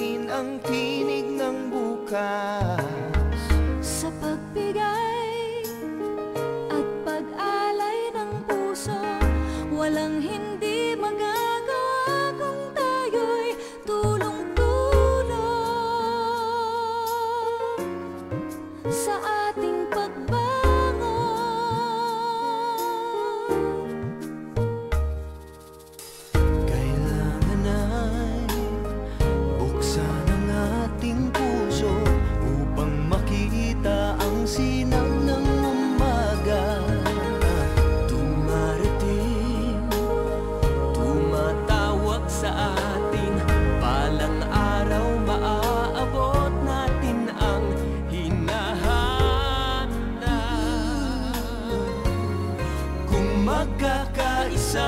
akin ang tinig ng bukas. Sa pagbigay at pag-alay ng puso, walang hindi magagawa kung tayo'y tulong-tulong sa ating pagbangon. Kailangan ay buksan ang ating puso upang makita ang sinang ng umaga. Dumarating, tumatawag sa atin, balang araw maaabot natin ang hinahanap. Kung magkakaisa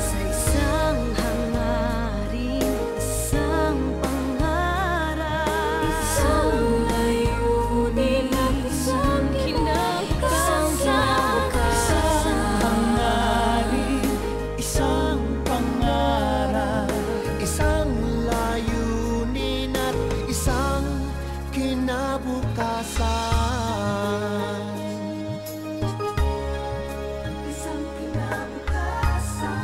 Sa isang hangarin, isang pangarap, isang layunin, isang kinabukasan. hangarin, isang pangarap, isang layunin at isang kinabukasan. Isang kinabukasan.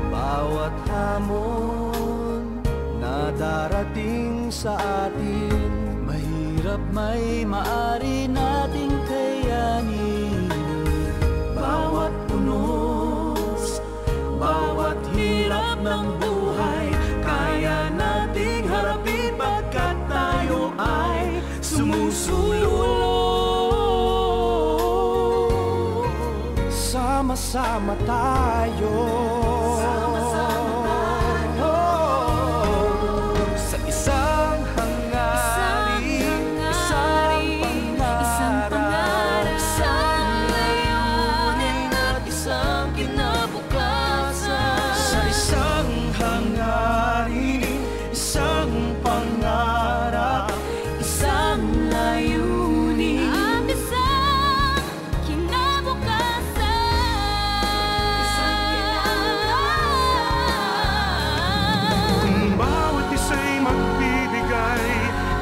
Bawat hamon na darating sa atin, mahirap may maari nating kayanin. Bawat unos, bawat hirap ng buhay, kaya nating harapin pagkat tayo ay sumusulong. Sama-sama tayo. Sa isang hangarin, isang pangarap, isang layunin at isang kinabukasan. sa isang hangarin, isang pangarap, Isang layunin at isang kinabukasan. Kung bawat isa'y magbibigay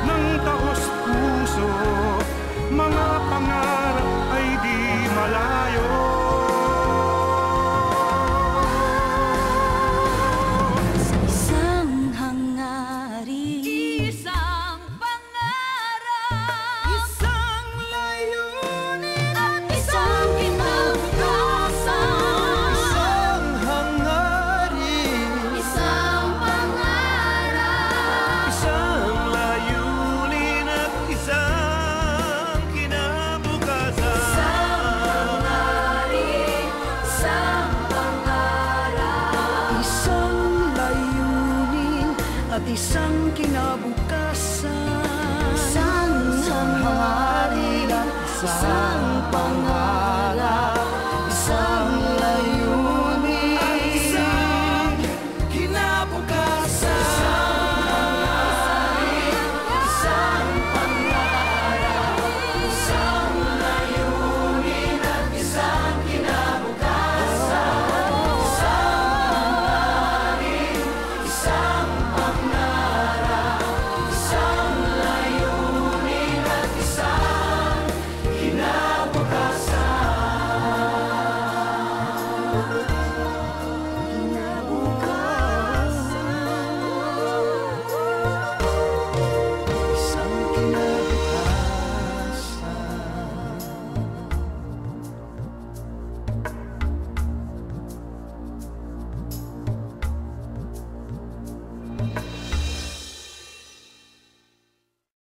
ng taos-puso, mga pangarap ay di malayo. Sa isang hangarin, isang pangarap, isang layunin at isang kinabukasan. isang hangarin, Isang pangarap, isang layunin at isang kinabukasan. isang pangarap, Isang layunin at isang kinabukasan. Isang hangarin at isang